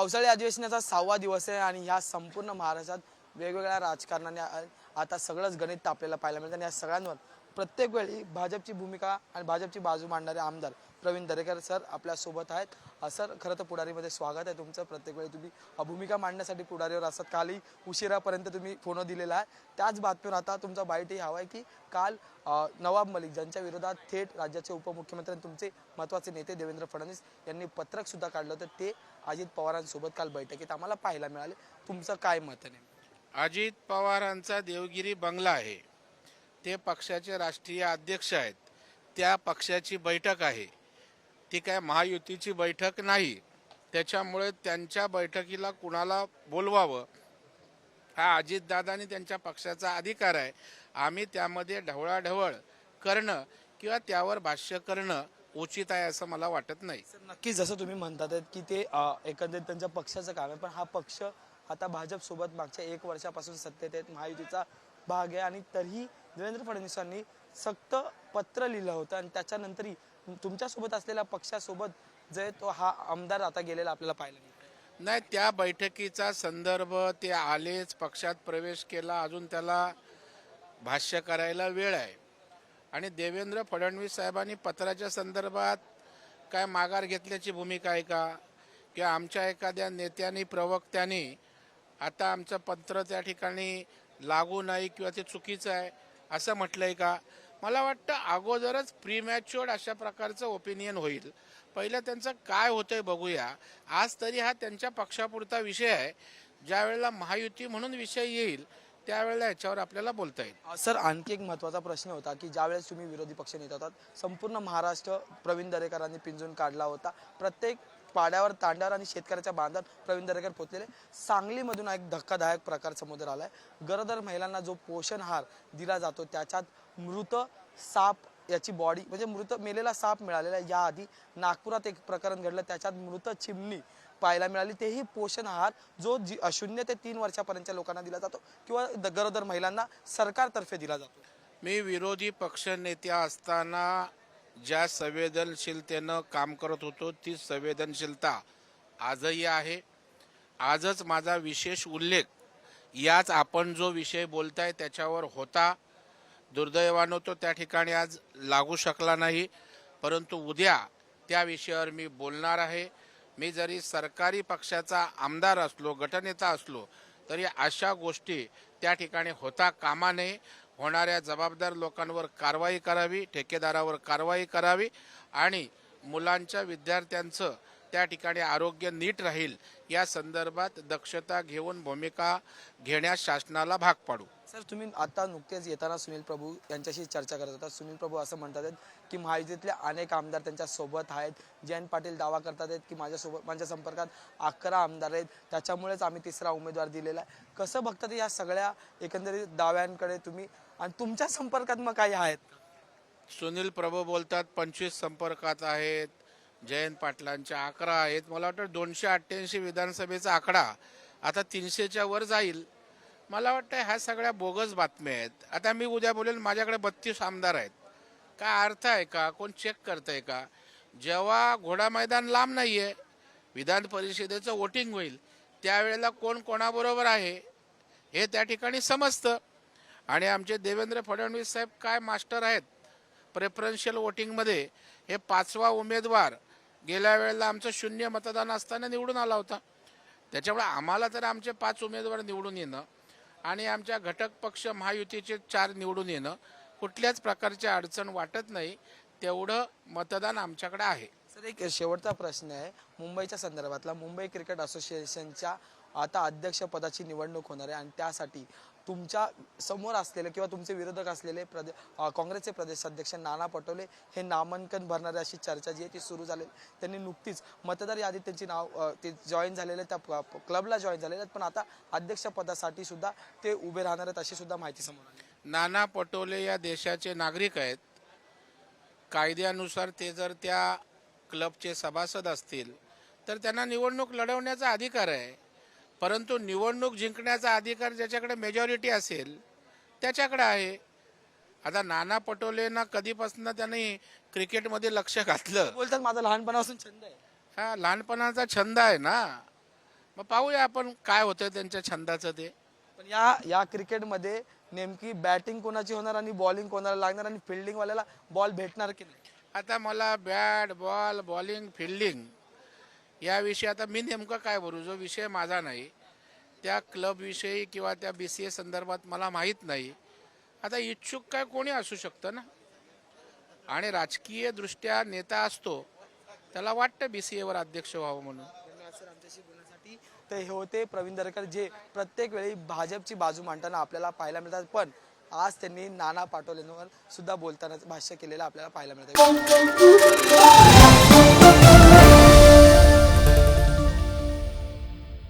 पावसाळी अधिवेशनाचा 6वा दिवस आहे आणि ह्या संपूर्ण महाराष्ट्रात वेगवेगळ्या राजकारणाने आता सगळंच गणित तापलेलं पाहायला मिळतं आणि या सगळ्यांवर प्रत्येक वेळी भाजपची भूमिका आणि भाजपची बाजू मांडणारे आमदार प्रवीण दरेकर सर आपल्या सोबत आहेत. सर खरं तर पुढारीमध्ये स्वागत आहे तुमचं. प्रत्येक वेळी तुम्ही भूमिका मांडण्यासाठी पुढारीवर असतात. कालही उशिरापर्यंत तुम्ही फोन दिलेला आहे. त्याच बातमीवर आता तुमचा बाईटही हवा आहे की काल नवाब मलिक ज्यांच्या विरोधात थेट राज्याचे उपमुख्यमंत्री आणि तुमचे महत्त्वाचे नेते देवेंद्र फडणवीस यांनी पत्रक सुद्धा काढलं होतं, ते अजित पवारांसोबत काल बैठकीत आम्हाला पाहायला मिळाले. तुमचं काय मत आहे? अजित पवारांचा देवगिरी बंगला आहे, ते पक्षाचे राष्ट्रीय अध्यक्ष आहेत, त्या पक्षाची बैठक आहे, ती काय महायुतीची बैठक नाही. त्याच्यामुळे त्यांच्या बैठकीला कुणाला बोलवावं हा अजितदादांनी त्यांच्या पक्षाचा अधिकार आहे. आम्ही त्यामध्ये ढवळाढवळ करणं किंवा त्यावर भाष्य करणं उचित आहे असं मला वाटत नाही. सर नक्कीच जसं तुम्ही म्हणतात की ते एकंदरीत त्यांच्या पक्षाचं काम आहे, पण हा पक्ष आता भाजप सोबत मागच्या 1 वर्षापासून सत्तेत आहेत, महायुतीचा भाग आहे आणि तरीही देवेंद्र फडणवीसांनी सक्त पत्र लिहिलं होतं आणि त्याच्यानंतरही तुमच्यासोबत असलेल्या पक्षासोबत जे तो हा आमदार आता गेलेला आपल्याला पाहायला मिळतो. नाही, त्या बैठकीचा संदर्भ ते आलेच, पक्षात प्रवेश केला, अजून त्याला भाष्य करायला वेळ आहे. आणि देवेंद्र फडणवीस साहेबांनी पत्राच्या संदर्भात काय माघार घेतल्याची भूमिका आहे का, किंवा आमच्या एखाद्या नेत्यांनी प्रवक्त्यांनी आता आमचं पत्र त्या ठिकाणी लागू नाही किंवा ते चुकीचं आहे असं म्हटलंय का? मला वाटतं अगोदरच प्रीमॅच्युअर्ड अशा प्रकारचं ओपिनियन होईल. पहिलं त्यांचं काय होतंय बघूया. आज तरी हा त्यांच्या पक्षापुरता विषय आहे. ज्या वेळेला महायुती म्हणून विषय येईल त्यावेळेला याच्यावर आपल्याला बोलता येईल. सर आणखी एक महत्त्वाचा प्रश्न होता की ज्यावेळेस तुम्ही विरोधी पक्ष नेता होतात, संपूर्ण महाराष्ट्र प्रवीण दरेकरांनी पिंजून काढला होता. प्रत्येक पाड्यावर तांड्यावर आणि शेतकऱ्याच्या बांधात प्रवीण दरेकर पोचलेले. सांगलीमधून एक धक्कादायक प्रकार समोर आलाय. गरोदर महिलांना जो पोषण आहार दिला जातो त्याच्यात मृत साप याची बॉडी म्हणजे मृत मेलेला साप मिळालेला. याआधी नागपुरात एक प्रकरण घडलं, त्याच्यात मृत चिमणी पाहायला मिळाली. तेही पोषण आहार जो 0 ते 3 वर्षापर्यंतच्या लोकांना दिला जातो किंवा गरोदर महिलांना सरकारतर्फे दिला जातो. मी विरोधी पक्ष नेत्या असताना ज्या संवेदनशीलतेनं काम करत होतो ती संवेदनशीलता आजही आहे. आजच माझा विशेष उल्लेख याच आपण जो विषय बोलताय त्याच्यावर होता. दुर्दैवानं तो त्या ठिकाणी आज लागू शकला नाही, परंतु उद्या त्या विषयावर मी बोलणार आहे. मी जरी सरकारी पक्षाचा आमदार असलो, गटनेता असलो, तरी अशा गोष्टी त्या ठिकाणी होता कामा नये. होणाऱ्या जबाबदार लोकांवर कारवाई करावी, ठेकेदारावर कारवाई करावी आणि मुलांच्या विद्यार्थ्यांचं त्या ठिकाणी आरोग्य नीट राहील या संदर्भात दक्षता घेऊन भूमिका घेण्यास शासनाला भाग पाडू. सर तुम्ही आता नुकतेच येताना सुनील प्रभू यांच्याशी चर्चा करत होता. सुनील प्रभू असं म्हणतात की महायुतीतले अनेक आमदार त्यांच्या सोबत आहेत. जयंत पाटील दावा करतात की माझ्या संपर्कात 11 आमदार आहेत, त्याच्यामुळेच आम्ही 3रा उमेदवार दिलेला आहे. कसं बघतात या सगळ्या एकंदरीत दाव्यांकडे तुम्ही आणि तुमच्या संपर्कात मग काही आहेत? सुनील प्रभू बोलतात 25 संपर्कात आहेत, जयंत पाटलांच्या 11 आहेत. मला वाटतं 288 विधानसभेचा आकडा आता 300च्या वर जाईल. मला वाटतं ह्या सगळ्या बोगस बातम्या आहेत. आता मी उद्या बोलेल माझ्याकडे 32 आमदार आहेत. काय अर्थ आहे का? कोण चेक करतंय का? जेव्हा घोडा मैदान लांब नाहीये, विधान परिषदेचं वोटिंग होईल त्यावेळेला कोण कोणाबरोबर आहे हे त्या ठिकाणी समजतं. आणि आमचे देवेंद्र फडणवीस साहेब काय मास्टर आहेत प्रेफरन्शियल वोटिंगमध्ये. हे 5वा उमेदवार गेल्या वेळेला आमचं 0 मतदान असताना निवडून आला होता. त्याच्यामुळे आम्हाला तर आमचे 5 उमेदवार निवडून येणं आणि आमच्या घटक पक्ष महायुतीचे 4 निवडून येणं कुठल्याच प्रकारची अडचण वाटत नाही. तेवढं मतदान आमच्याकडे आहे. सर एक शेवटचा प्रश्न आहे मुंबईच्या संदर्भातला. मुंबई क्रिकेट असोसिएशनच्या आता अध्यक्षपदाची निवडणूक होणार आहे आणि त्यासाठी तुमच्या समोर असलेले किंवा तुमचे विरोधक असलेले काँग्रेसचे प्रदेश अध्यक्ष नाना पटोले हे नामांकन भरणारे अशी चर्चा जी आहे ती सुरू झाली. त्यांनी नुकतीच मतदार यादीत त्यांची नाव ते जॉईन झालेले, त्या क्लबला जॉईन झालेले आहेत, पण आता अध्यक्षपदासाठी सुद्धा ते उभे राहणार आहेत अशी सुद्धा माहिती समोर आली. नाना पटोले या देशाचे नागरिक आहेत. कायद्यानुसार ते जर त्या क्लबचे सभासद असतील तर त्यांना निवडणूक लढवण्याचा अधिकार आहे. परंतु निवडणूक जिंकण्याचा अधिकार ज्याच्याकडे मेजॉरिटी असेल त्याच्याकडे आहे. आता नाना पटोलेंना कधीपासून त्यांनी क्रिकेटमध्ये लक्ष घातलं? बोलतात माझा लहानपणापासून छंद आहे. हा लहानपणाचा छंद आहे ना. मग पाहूया आपण काय होतं त्यांच्या छंदाचं ते. पण या क्रिकेटमध्ये नेमकी बॅटिंग कोणाची होणार आणि बॉलिंग कोणाला लागणार आणि फिल्डिंग वाल्याला बॉल भेटणार की नाही? आता मला बॅट बॉल बॉलिंग फिल्डिंग याविषयी आता मी नेमकं काय बोलू, जो विषय माझा नाही त्या क्लबविषयी किंवा त्या BCA संदर्भात मला माहीत नाही. आता इच्छुक काय कोणी असू शकतं ना, आणि राजकीय दृष्ट्या नेता असतो त्याला वाटतं BCA वर अध्यक्ष व्हावं म्हणून. धन्यवाद सर आमच्याशी बोलण्यासाठी. तर हे होते प्रवीण दरेकर, जे प्रत्येक वेळी भाजपची बाजू मांडताना आपल्याला पाहायला मिळतात. पण आज त्यांनी नाना पाटोलेंवर सुद्धा बोलताना भाष्य केलेलं आपल्याला पाहायला मिळतं.